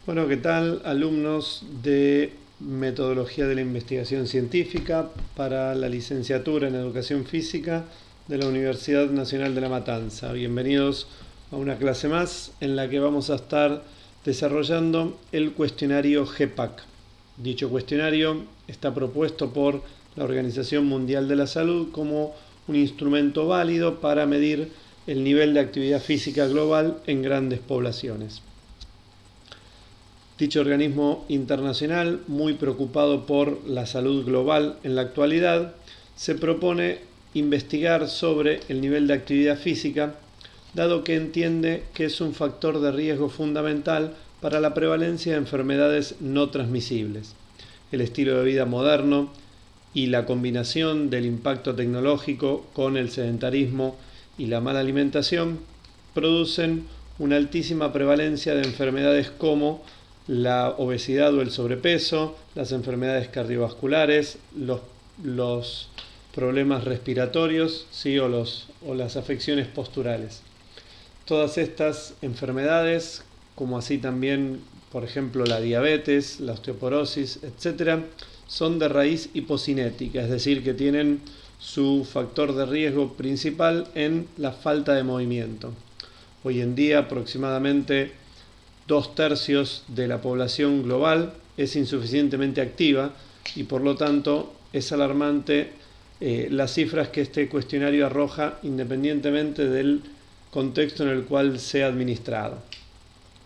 Bueno, ¿qué tal, alumnos de Metodología de la Investigación Científica para la licenciatura en Educación Física de la Universidad Nacional de La Matanza? Bienvenidos a una clase más en la que vamos a estar desarrollando el cuestionario GEPAC. Dicho cuestionario está propuesto por la Organización Mundial de la Salud como un instrumento válido para medir el nivel de actividad física global en grandes poblaciones. Dicho organismo internacional, muy preocupado por la salud global en la actualidad, se propone investigar sobre el nivel de actividad física, dado que entiende que es un factor de riesgo fundamental para la prevalencia de enfermedades no transmisibles. El estilo de vida moderno y la combinación del impacto tecnológico con el sedentarismo y la mala alimentación producen una altísima prevalencia de enfermedades como la obesidad o el sobrepeso, las enfermedades cardiovasculares, los problemas respiratorios, ¿sí? o las afecciones posturales. Todas estas enfermedades, como así también, por ejemplo, la diabetes, la osteoporosis, etc., son de raíz hipocinética, es decir, que tienen su factor de riesgo principal en la falta de movimiento. Hoy en día aproximadamente 2/3 de la población global es insuficientemente activa y por lo tanto es alarmante las cifras que este cuestionario arroja independientemente del contexto en el cual sea administrado.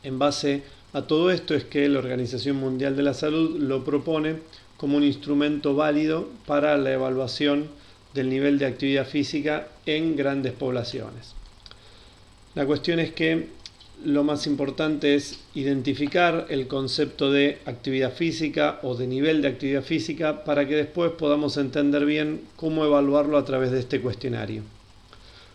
En base a todo esto es que la Organización Mundial de la Salud lo propone como un instrumento válido para la evaluación del nivel de actividad física en grandes poblaciones. La cuestión es que lo más importante es identificar el concepto de actividad física o de nivel de actividad física para que después podamos entender bien cómo evaluarlo a través de este cuestionario.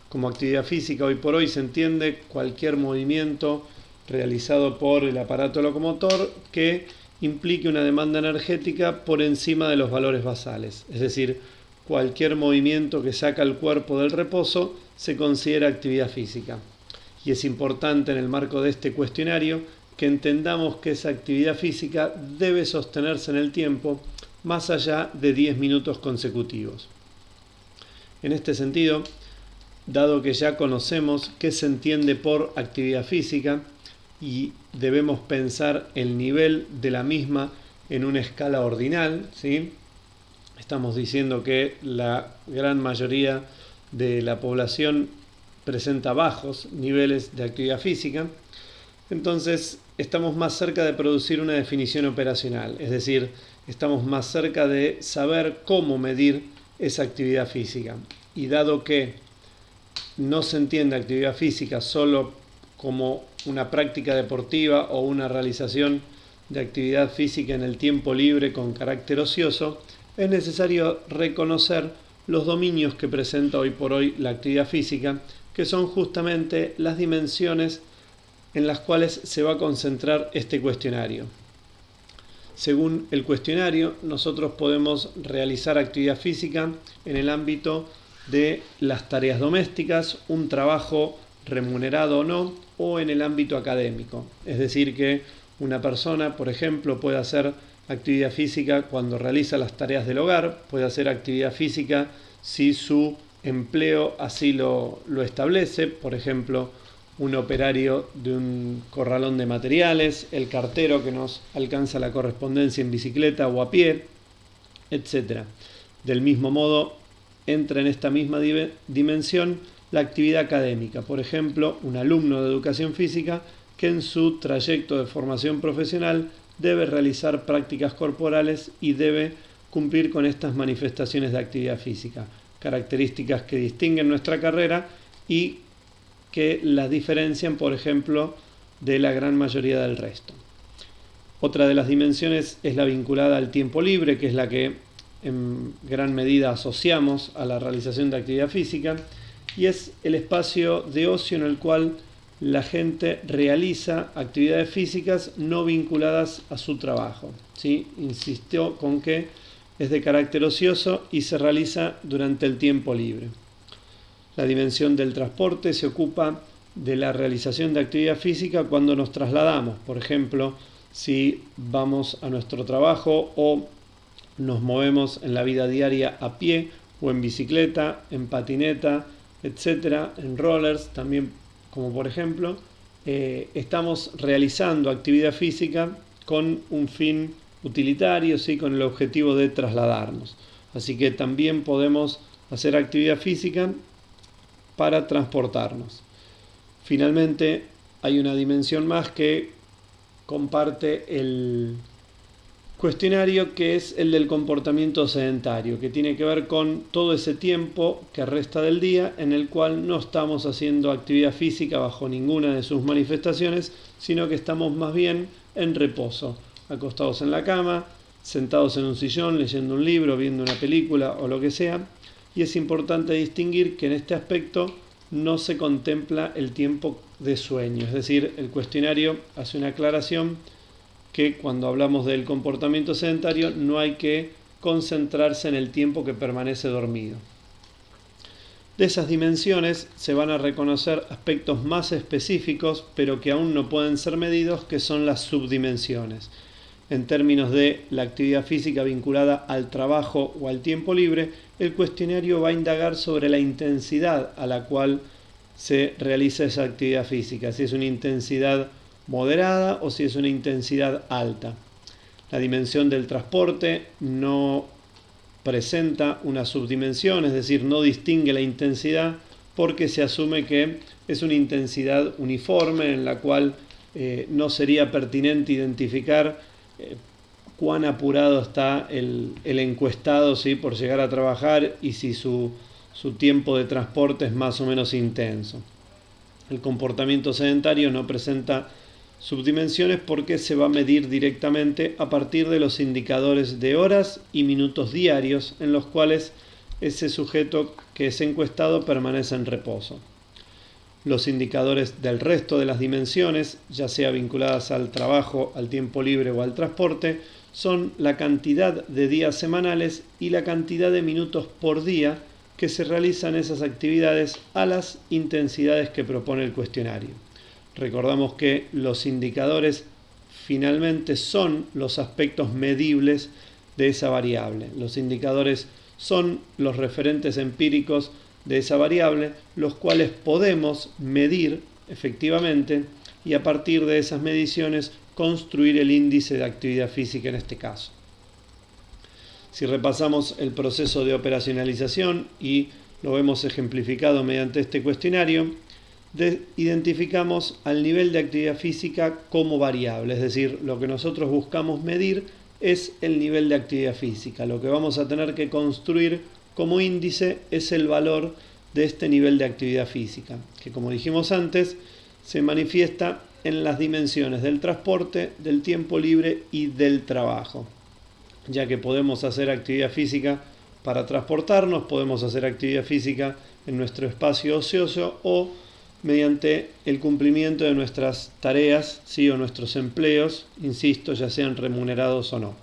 Como actividad física hoy por hoy se entiende cualquier movimiento realizado por el aparato locomotor que implique una demanda energética por encima de los valores basales, es decir, cualquier movimiento que saca el cuerpo del reposo se considera actividad física. Y es importante en el marco de este cuestionario que entendamos que esa actividad física debe sostenerse en el tiempo más allá de 10 minutos consecutivos. En este sentido, dado que ya conocemos qué se entiende por actividad física y debemos pensar el nivel de la misma en una escala ordinal, ¿sí? Estamos diciendo que la gran mayoría de la población presenta bajos niveles de actividad física, entonces estamos más cerca de producir una definición operacional, es decir, estamos más cerca de saber cómo medir esa actividad física. Y dado que no se entiende actividad física solo como una práctica deportiva o una realización de actividad física en el tiempo libre con carácter ocioso, es necesario reconocer los dominios que presenta hoy por hoy la actividad física, que son justamente las dimensiones en las cuales se va a concentrar este cuestionario. Según el cuestionario, nosotros podemos realizar actividad física en el ámbito de las tareas domésticas, un trabajo remunerado o no, o en el ámbito académico. Es decir, que una persona, por ejemplo, puede hacer actividad física cuando realiza las tareas del hogar, puede hacer actividad física si su empleo así lo establece, por ejemplo, un operario de un corralón de materiales, el cartero que nos alcanza la correspondencia en bicicleta o a pie, etc. Del mismo modo, entra en esta misma dimensión la actividad académica, por ejemplo, un alumno de educación física que en su trayecto de formación profesional debe realizar prácticas corporales y debe cumplir con estas manifestaciones de actividad física, características que distinguen nuestra carrera y que las diferencian, por ejemplo, de la gran mayoría del resto. Otra de las dimensiones es la vinculada al tiempo libre, que es la que en gran medida asociamos a la realización de actividad física, y es el espacio de ocio en el cual la gente realiza actividades físicas no vinculadas a su trabajo, ¿sí? Insistió con que es de carácter ocioso y se realiza durante el tiempo libre. La dimensión del transporte se ocupa de la realización de actividad física cuando nos trasladamos, por ejemplo, si vamos a nuestro trabajo o nos movemos en la vida diaria a pie o en bicicleta, en patineta, etcétera, en rollers también, como por ejemplo, estamos realizando actividad física con un fin utilitario, ¿sí? Con el objetivo de trasladarnos. Así que también podemos hacer actividad física para transportarnos. Finalmente, hay una dimensión más que comparte el cuestionario, que es el del comportamiento sedentario, que tiene que ver con todo ese tiempo que resta del día en el cual no estamos haciendo actividad física bajo ninguna de sus manifestaciones, sino que estamos más bien en reposo, acostados en la cama, sentados en un sillón, leyendo un libro, viendo una película o lo que sea. Y es importante distinguir que en este aspecto no se contempla el tiempo de sueño, es decir, el cuestionario hace una aclaración que cuando hablamos del comportamiento sedentario no hay que concentrarse en el tiempo que permanece dormido. De esas dimensiones se van a reconocer aspectos más específicos, pero que aún no pueden ser medidos, que son las subdimensiones. En términos de la actividad física vinculada al trabajo o al tiempo libre, el cuestionario va a indagar sobre la intensidad a la cual se realiza esa actividad física, si es una intensidad moderada o si es una intensidad alta. La dimensión del transporte no presenta una subdimensión, es decir, no distingue la intensidad porque se asume que es una intensidad uniforme en la cual no sería pertinente identificar cuán apurado está el encuestado, ¿sí? Por llegar a trabajar y si su tiempo de transporte es más o menos intenso. El comportamiento sedentario no presenta subdimensiones porque se va a medir directamente a partir de los indicadores de horas y minutos diarios en los cuales ese sujeto que es encuestado permanece en reposo. Los indicadores del resto de las dimensiones, ya sea vinculadas al trabajo, al tiempo libre o al transporte, son la cantidad de días semanales y la cantidad de minutos por día que se realizan esas actividades a las intensidades que propone el cuestionario. Recordamos que los indicadores finalmente son los aspectos medibles de esa variable. Los indicadores son los referentes empíricos de esa variable, los cuales podemos medir efectivamente y a partir de esas mediciones construir el índice de actividad física en este caso. Si repasamos el proceso de operacionalización y lo vemos ejemplificado mediante este cuestionario, identificamos al nivel de actividad física como variable, es decir, lo que nosotros buscamos medir es el nivel de actividad física. Lo que vamos a tener que construir como índice es el valor de este nivel de actividad física, que como dijimos antes, se manifiesta en las dimensiones del transporte, del tiempo libre y del trabajo, ya que podemos hacer actividad física para transportarnos, podemos hacer actividad física en nuestro espacio ocioso o mediante el cumplimiento de nuestras tareas, ¿sí? O nuestros empleos, insisto, ya sean remunerados o no.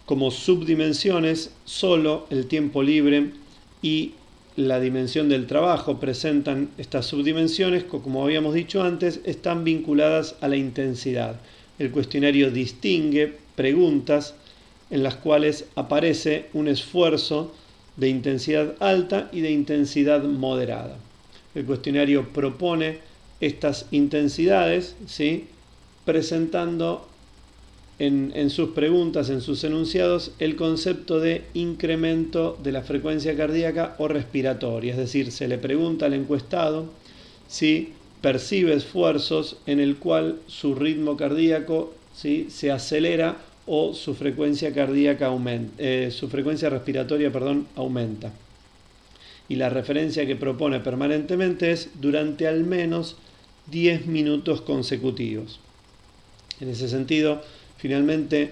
Como subdimensiones, solo el tiempo libre y la dimensión del trabajo presentan estas subdimensiones que, como habíamos dicho antes, están vinculadas a la intensidad. El cuestionario distingue preguntas en las cuales aparece un esfuerzo de intensidad alta y de intensidad moderada. El cuestionario propone estas intensidades, ¿sí? Presentando en sus preguntas, en sus enunciados, el concepto de incremento de la frecuencia cardíaca o respiratoria. Es decir, se le pregunta al encuestado si percibe esfuerzos en el cual su ritmo cardíaco, ¿sí? Se acelera o su frecuencia cardíaca aumenta, su frecuencia respiratoria, aumenta. Y la referencia que propone permanentemente es durante al menos 10 minutos consecutivos. En ese sentido, finalmente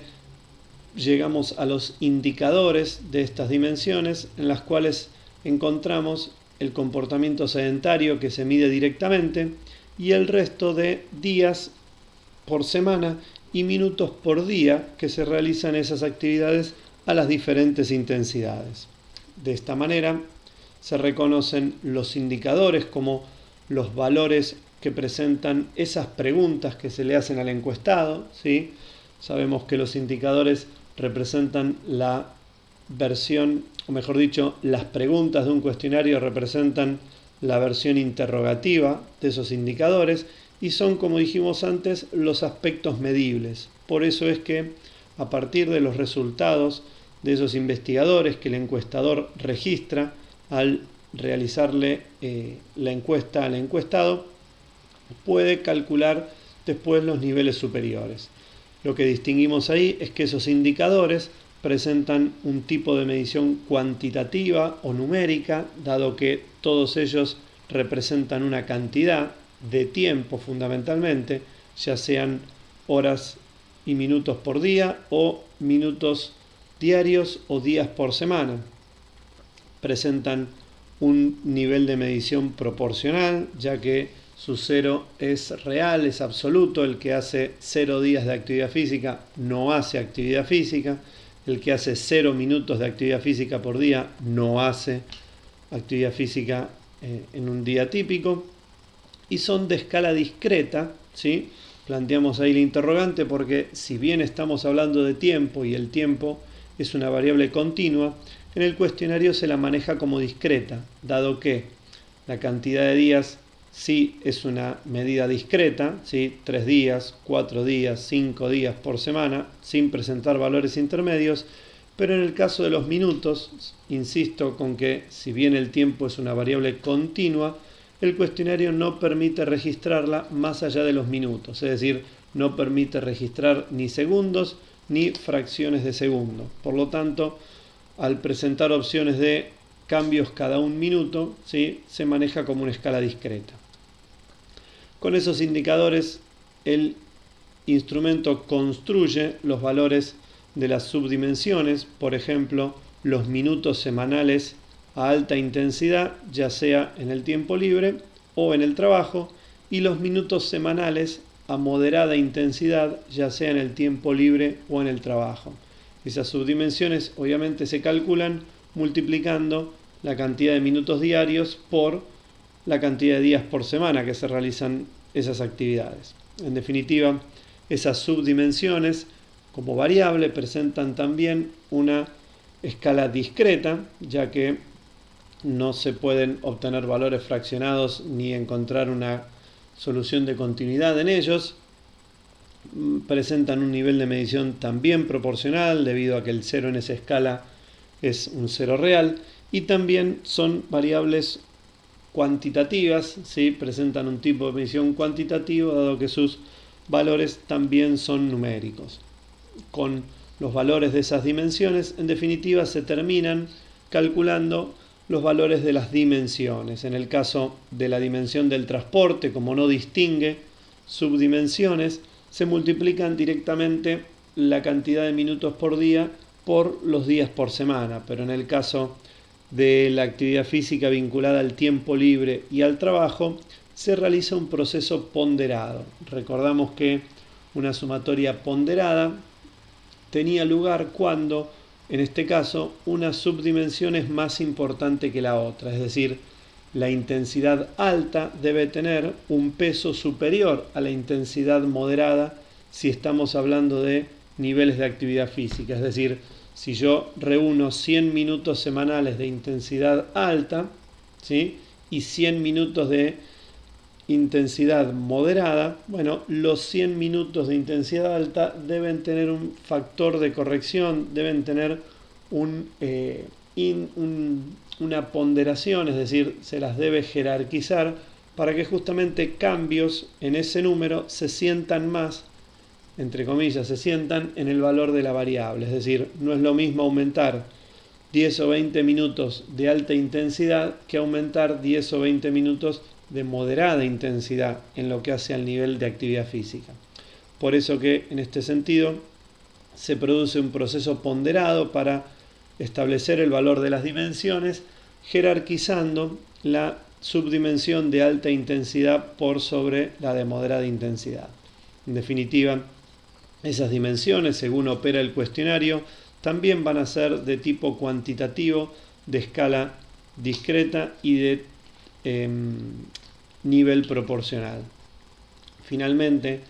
llegamos a los indicadores de estas dimensiones en las cuales encontramos el comportamiento sedentario que se mide directamente y el resto de días por semana y minutos por día que se realizan esas actividades a las diferentes intensidades. De esta manera se reconocen los indicadores como los valores que presentan esas preguntas que se le hacen al encuestado, ¿sí? Sabemos que los indicadores representan la versión, o mejor dicho, las preguntas de un cuestionario representan la versión interrogativa de esos indicadores y son, como dijimos antes, los aspectos medibles. Por eso es que a partir de los resultados de esos investigadores que el encuestador registra al realizarle la encuesta al encuestado, puede calcular después los niveles superiores. Lo que distinguimos ahí es que esos indicadores presentan un tipo de medición cuantitativa o numérica, dado que todos ellos representan una cantidad de tiempo fundamentalmente, ya sean horas y minutos por día o minutos diarios o días por semana. Presentan un nivel de medición proporcional, ya que su cero es real, es absoluto. El que hace 0 días de actividad física no hace actividad física. El que hace 0 minutos de actividad física por día no hace actividad física en un día típico. Y son de escala discreta, ¿sí? Planteamos ahí el interrogante porque si bien estamos hablando de tiempo y el tiempo es una variable continua, en el cuestionario se la maneja como discreta, dado que la cantidad de días sí es una medida discreta, ¿sí? 3 días, 4 días, 5 días por semana, sin presentar valores intermedios, pero en el caso de los minutos, insisto con que si bien el tiempo es una variable continua, el cuestionario no permite registrarla más allá de los minutos, es decir, no permite registrar ni segundos ni fracciones de segundo. Por lo tanto, al presentar opciones de cambios cada un minuto, ¿sí? Se maneja como una escala discreta. Con esos indicadores, el instrumento construye los valores de las subdimensiones, por ejemplo, los minutos semanales a alta intensidad, ya sea en el tiempo libre o en el trabajo, y los minutos semanales a moderada intensidad, ya sea en el tiempo libre o en el trabajo. Esas subdimensiones obviamente se calculan multiplicando la cantidad de minutos diarios por la cantidad de días por semana que se realizan esas actividades. En definitiva, esas subdimensiones como variable presentan también una escala discreta, ya que no se pueden obtener valores fraccionados ni encontrar una solución de continuidad en ellos. Presentan un nivel de medición también proporcional, debido a que el cero en esa escala es un cero real, y también son variables cuantitativas, ¿sí? Presentan un tipo de medición cuantitativo, dado que sus valores también son numéricos. Con los valores de esas dimensiones, en definitiva, se terminan calculando los valores de las dimensiones. En el caso de la dimensión del transporte, como no distingue subdimensiones, se multiplican directamente la cantidad de minutos por día por los días por semana, pero en el caso de la actividad física vinculada al tiempo libre y al trabajo, se realiza un proceso ponderado. Recordamos que una sumatoria ponderada tenía lugar cuando, en este caso, una subdimensión es más importante que la otra, es decir, la intensidad alta debe tener un peso superior a la intensidad moderada si estamos hablando de niveles de actividad física. Es decir, si yo reúno 100 minutos semanales de intensidad alta, ¿sí? y 100 minutos de intensidad moderada, bueno, los 100 minutos de intensidad alta deben tener un factor de corrección, deben tener una ponderación, es decir, se las debe jerarquizar para que justamente cambios en ese número se sientan más, entre comillas, se sientan en el valor de la variable. Es decir, no es lo mismo aumentar 10 o 20 minutos de alta intensidad que aumentar 10 o 20 minutos de moderada intensidad en lo que hace al nivel de actividad física. Por eso que en este sentido se produce un proceso ponderado para establecer el valor de las dimensiones, jerarquizando la subdimensión de alta intensidad por sobre la de moderada intensidad. En definitiva, esas dimensiones, según opera el cuestionario, también van a ser de tipo cuantitativo, de escala discreta y de nivel proporcional. Finalmente,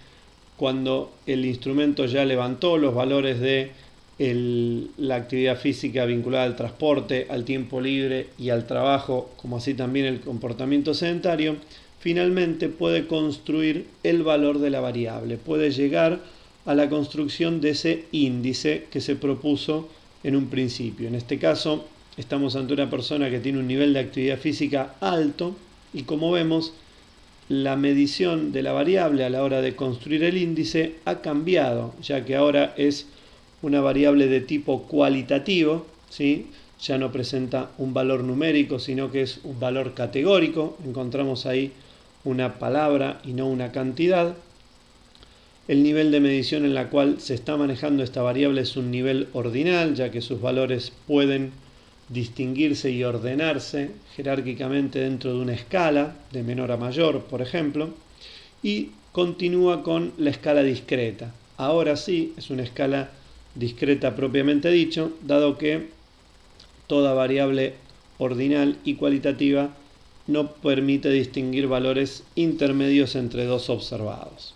cuando el instrumento ya levantó los valores de la actividad física vinculada al transporte, al tiempo libre y al trabajo, como así también el comportamiento sedentario, finalmente puede construir el valor de la variable, puede llegar a la construcción de ese índice que se propuso en un principio. En este caso, estamos ante una persona que tiene un nivel de actividad física alto y, como vemos, la medición de la variable a la hora de construir el índice ha cambiado, ya que ahora es una variable de tipo cualitativo, ¿sí? Ya no presenta un valor numérico, sino que es un valor categórico. Encontramos ahí una palabra y no una cantidad. El nivel de medición en la cual se está manejando esta variable es un nivel ordinal, ya que sus valores pueden distinguirse y ordenarse jerárquicamente dentro de una escala, de menor a mayor, por ejemplo, y continúa con la escala discreta. Ahora sí, es una escala discreta propiamente dicho, dado que toda variable ordinal y cualitativa no permite distinguir valores intermedios entre dos observados.